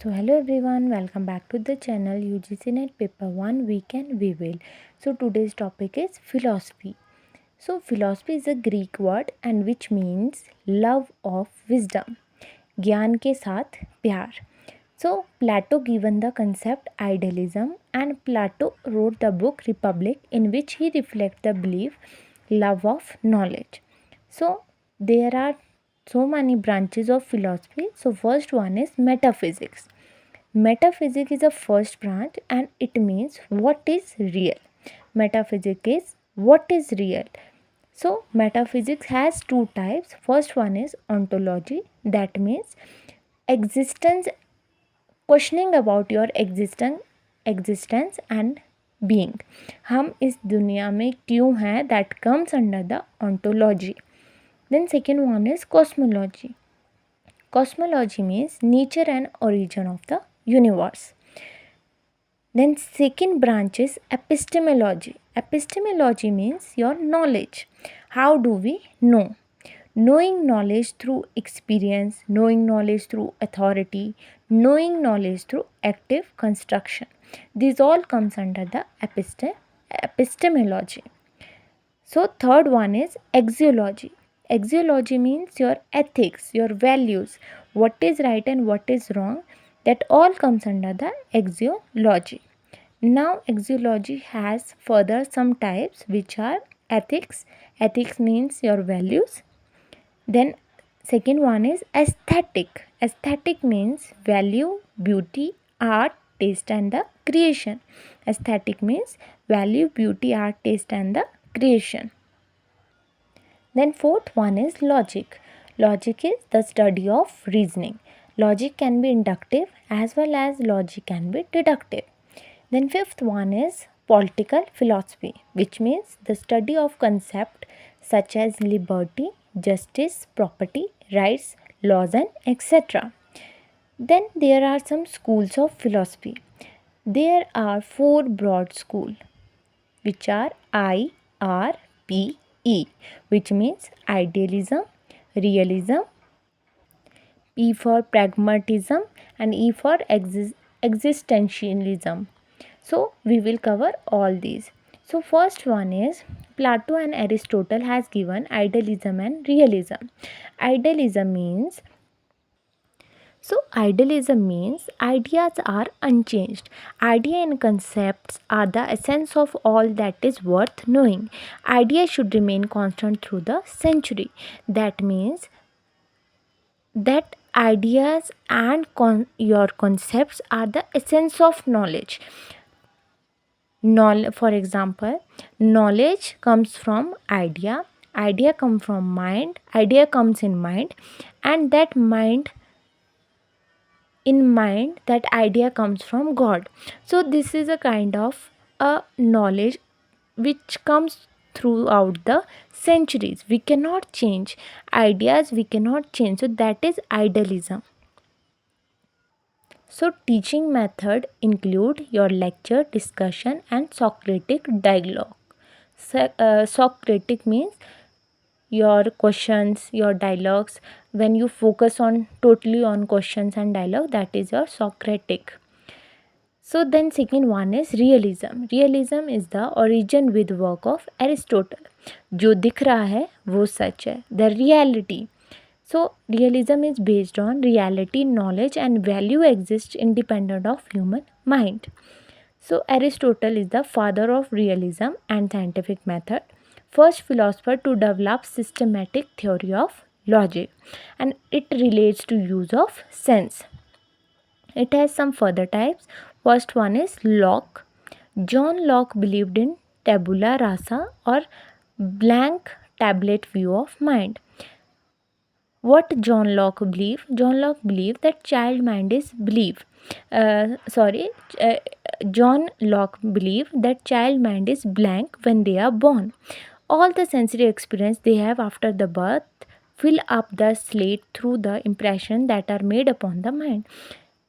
So hello everyone, welcome back to the channel UGC Net Paper 1 Weekend We Will. So today's topic is philosophy. So philosophy is a Greek word and which means love of wisdom. ज्ञान के साथ प्यार. So Plato given the concept idealism and Plato wrote the book Republic in which he reflects the belief love of knowledge. So there are so many branches of philosophy. So first one is metaphysics. Metaphysics is the first branch and it means what is real. Metaphysics is what is real. So metaphysics has two types. First one is ontology, that means existence, questioning about your existence and being. हम इस दुनिया में क्यों हैं, that comes under the ontology. Then second one is cosmology. Cosmology means nature and origin of the universe. Then second branch is epistemology. Epistemology means your knowledge. How do we know? Knowing knowledge through experience, knowing knowledge through authority, knowing knowledge through active construction. These all comes under the epistemology. So third one is axiology. Axiology means your ethics, your values, what is right and what is wrong. That all comes under the axiology. Now axiology has further some types which are ethics. Ethics means your values. Then second one is aesthetic. Aesthetic means value, beauty, art, taste and the creation. Aesthetic means value, beauty, art, taste and the creation. Then fourth one is logic. Logic is the study of reasoning. Logic can be inductive as well as logic can be deductive. Then fifth one is political philosophy, which means the study of concepts such as liberty, justice, property, rights, laws and etc. Then there are some schools of philosophy. There are four broad schools which are IRPE, which means idealism, realism, P for pragmatism and E for existentialism. So we will cover all these. So first one is Plato and Aristotle has given idealism and realism. Idealism means idealism means ideas are unchanged. Idea and concepts are the essence of all that is worth knowing. Ideas should remain constant through the century. That means that ideas and your concepts are the essence of knowledge. For example, knowledge comes from idea comes from mind, idea comes in mind, and that that idea comes from God. So this is a kind of a knowledge which comes throughout the centuries. We cannot change ideas, we cannot change. So that is idealism. So teaching method include your lecture, discussion and Socratic dialogue. Socratic means your questions, your dialogues. When you focus on totally on questions and dialogue, that is your Socratic. So then second one is realism. Realism is the origin with work of Aristotle. जो दिख रहा है वो सच है. The reality. So realism is based on reality, knowledge and value exists independent of human mind. So Aristotle is the father of realism and scientific method. First philosopher to develop systematic theory of logic, and it relates to use of sense. It has some further types. First one is Locke. John Locke believed in tabula rasa or blank tablet view of mind. What John Locke believed? John Locke believed that child mind is John Locke believed that child mind is blank when they are born. All the sensory experience they have after the birth fill up the slate through the impression that are made upon the mind.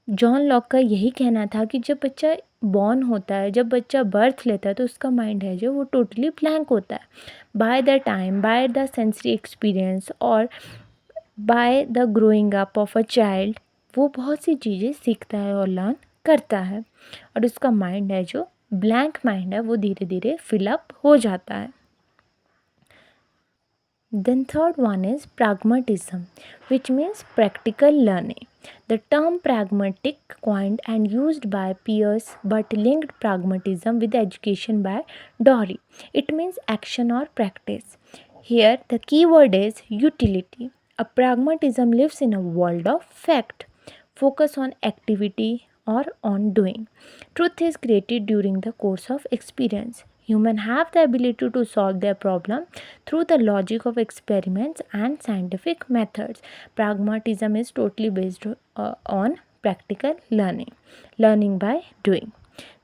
John Locke का यही कहना था कि जब बच्चा born होता है, जब बच्चा बर्थ लेता है तो उसका माइंड है जो वो टोटली ब्लैंक होता है. By the time, by the sensory experience और by the growing up of a child, वो बहुत सी चीज़ें सीखता है और लर्न करता है, और उसका माइंड है जो ब्लैंक माइंड है वो धीरे धीरे फिलअप हो जाता है। Then third one is pragmatism, which means practical learning. The term pragmatic coined and used by Peirce but linked pragmatism with education by Dory. It means action or practice. Here the key word is utility. A pragmatism lives in a world of fact, focus on activity or on doing. Truth is created during the course of experience. Humans have the ability to solve their problem through the logic of experiments and scientific methods. Pragmatism is totally based on practical learning by doing.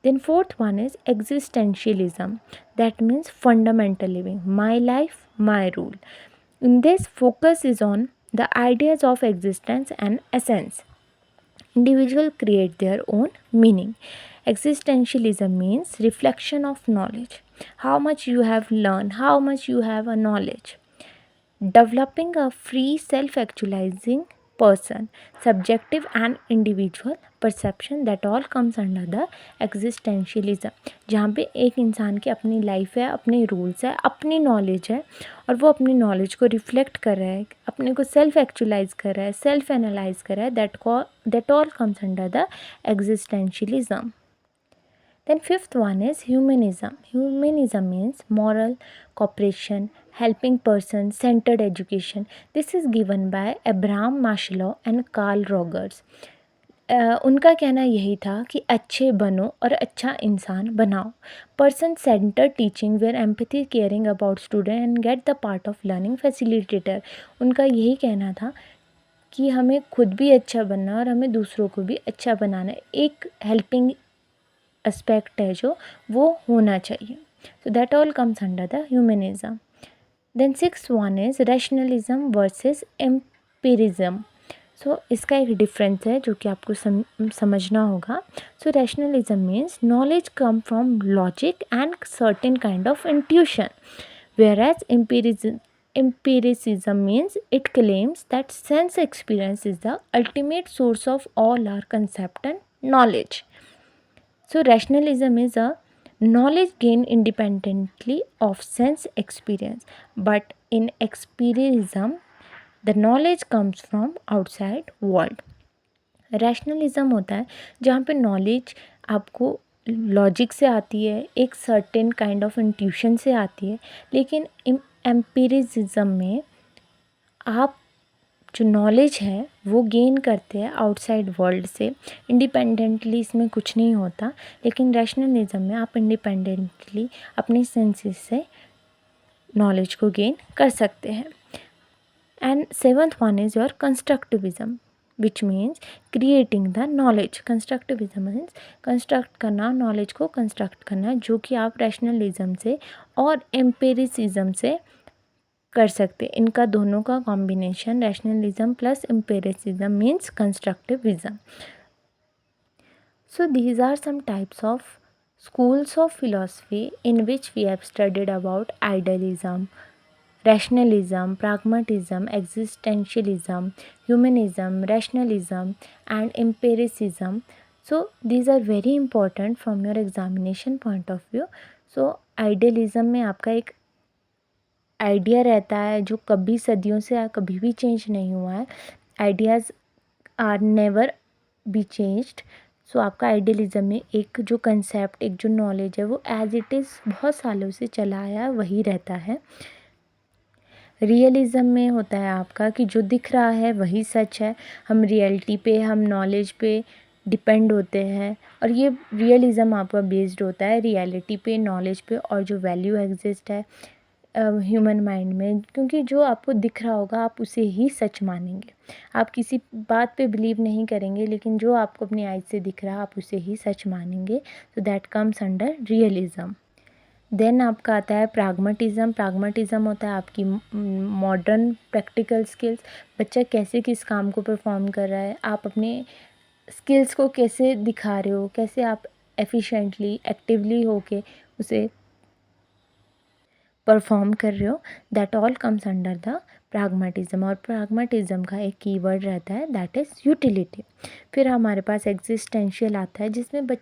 Then fourth one is existentialism. That means fundamental living, my life, my rule. In this, focus is on the ideas of existence and essence. Individuals create their own meaning. Existentialism means reflection of knowledge. How much you have learned, how much you have a knowledge. Developing a free self-actualizing person, subjective and individual perception, that all comes under the existentialism, जहाँ पे एक इंसान की अपनी life है, अपने rules है, अपनी नॉलेज है, और वो अपनी नॉलेज को रिफ्लेक्ट कर रहा है, अपने को सेल्फ एक्चुअलाइज कर रहा है, सेल्फ एनालाइज कर रहा है, that all comes under the existentialism. Then fifth one is humanism. Humanism means moral cooperation, helping person, centered education. This is given by Abraham Maslow and Carl Rogers. उनका कहना यही था कि अच्छे बनो और अच्छा इंसान बनाओ. Person centre teaching where empathy caring about student and get the part of learning facilitator. उनका यही कहना था कि हमें खुद भी अच्छा बनना और हमें दूसरों को भी अच्छा बनाना है. एक हेल्पिंग एस्पेक्ट है जो वो होना चाहिए. So that all comes under the humanism. Then six one is rationalism versus empiricism. So इसका एक डिफरेंस है जो कि आपको समझना होगा. So rationalism means knowledge come from logic and certain kind of intuition, whereas empiricism means it claims that sense experience is the ultimate source of all our concept and knowledge. So rationalism is a knowledge gained independently of sense experience, but in empiricism the knowledge comes from outside world. Rationalism होता है जहाँ पे knowledge आपको logic से आती है, एक certain kind of intuition से आती है, लेकिन एम्पिरिसिज्म में आप जो नॉलेज है वो गेन करते हैं आउटसाइड वर्ल्ड से. इंडिपेंडेंटली इसमें कुछ नहीं होता, लेकिन रैशनलिज्म में आप इंडिपेंडेंटली अपनी सेंसेस से नॉलेज को गेन कर सकते हैं. And seventh one is your constructivism, which means creating the knowledge. Constructivism means construct करना, नॉलेज को कंस्ट्रक्ट करना, जो कि आप रैशनलिज्म से और एम्पिरिसिज्म से कर सकते. इनका दोनों का combination rationalism plus empiricism means constructivism. So these are some types of schools of philosophy in which we have studied about idealism, rationalism, pragmatism, existentialism, humanism, rationalism and empiricism. So these are very important from your examination point of view. So idealism में आपका एक idea रहता है जो कभी सदियों से कभी भी चेंज नहीं हुआ है. Ideas are never be changed. So आपका आइडियलिज्म में एक जो कंसेप्ट, एक जो नॉलेज है वो एज इट इज़ बहुत सालों से चला आया वही रहता है. रियलिज़म में होता है आपका कि जो दिख रहा है वही सच है. हम रियलिटी पे, हम नॉलेज पे डिपेंड होते हैं, और ये रियलिज़म आपका बेस्ड होता है रियलिटी पे, नॉलेज पे, और जो वैल्यू एग्जिस्ट है ह्यूमन माइंड में. क्योंकि जो आपको दिख रहा होगा आप उसे ही सच मानेंगे. आप किसी बात पे बिलीव नहीं करेंगे, लेकिन जो आपको अपनी आइज से दिख रहा है आप उसे ही सच मानेंगे. So that comes under realism. Then आपका आता है प्राग्मेटिज़म. प्राग्मेटिज़म होता है आपकी मॉडर्न प्रैक्टिकल स्किल्स. बच्चा कैसे किस काम को परफॉर्म कर रहा है, आप अपने स्किल्स को कैसे दिखा रहे हो, कैसे आप एफिशिएंटली एक्टिवली होके उसे परफॉर्म कर रहे हो. That all comes under the pragmatism, और प्राग्मेटिज्म का एक कीवर्ड रहता है दैट इज़ यूटिलिटी। फिर हमारे पास एग्जिस्टेंशियल आता है जिसमें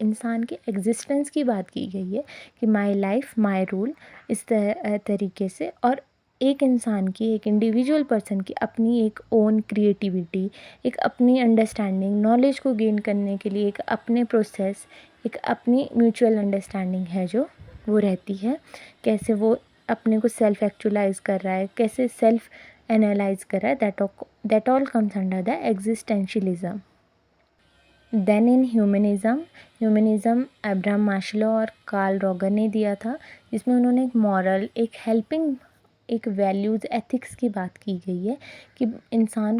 इंसान के एग्जिस्टेंस की बात की गई है कि माई लाइफ माई रूल, इस तरीके से। और एक इंसान की, एक इंडिविजुअल पर्सन की अपनी एक ओन क्रिएटिविटी, एक अपनी अंडरस्टैंडिंग, नॉलेज को गेन करने के लिए एक अपने प्रोसेस, एक अपनी म्यूचुअल अंडरस्टैंडिंग है जो वो रहती है। कैसे वो अपने को सेल्फ एक्चुअलाइज कर रहा है, कैसे सेल्फ एनालाइज कर रहा है, that all comes under the existentialism. Then in humanism Abraham Maslow और कार्ल रॉगर ने दिया था, जिसमें उन्होंने एक मॉरल, एक हेल्पिंग, एक वैल्यूज़, एथिक्स की बात की गई है कि इंसान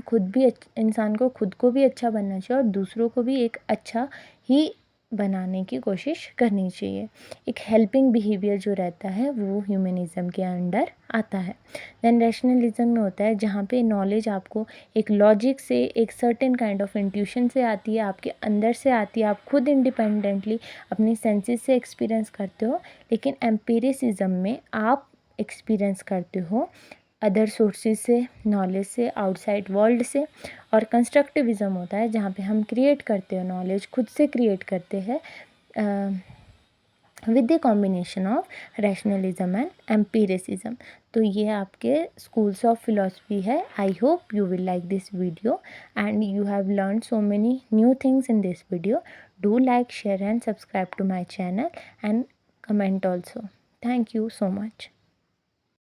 को खुद को भी अच्छा बनना चाहिए और दूसरों को भी एक अच्छा ही बनाने की कोशिश करनी चाहिए। एक हेल्पिंग बिहेवियर जो रहता है वो ह्यूमनिज़्म के अंडर आता है। देन रैशनलिज्म में होता है जहाँ पे नॉलेज आपको एक लॉजिक से, एक सर्टेन काइंड ऑफ इंट्यूशन से आती है, आपके अंदर से आती है, आप खुद इंडिपेंडेंटली अपनी सेंसेस से एक्सपीरियंस करते हो। लेकिन एम्पिरिसिज्म में आप एक्सपीरियंस करते हो अदर सोर्सेज से, नॉलेज से, आउटसाइड वर्ल्ड से। और कंस्ट्रक्टिविज्म होता है जहाँ पे हम क्रिएट करते हैं नॉलेज, खुद से क्रिएट करते हैं with the combination of rationalism and empiricism. तो ये आपके स्कूल्स ऑफ फिलोसफी है। I hope you will like this video and you have learned so many new things in this video. Do like, share and subscribe to my channel and comment also. Thank you so much.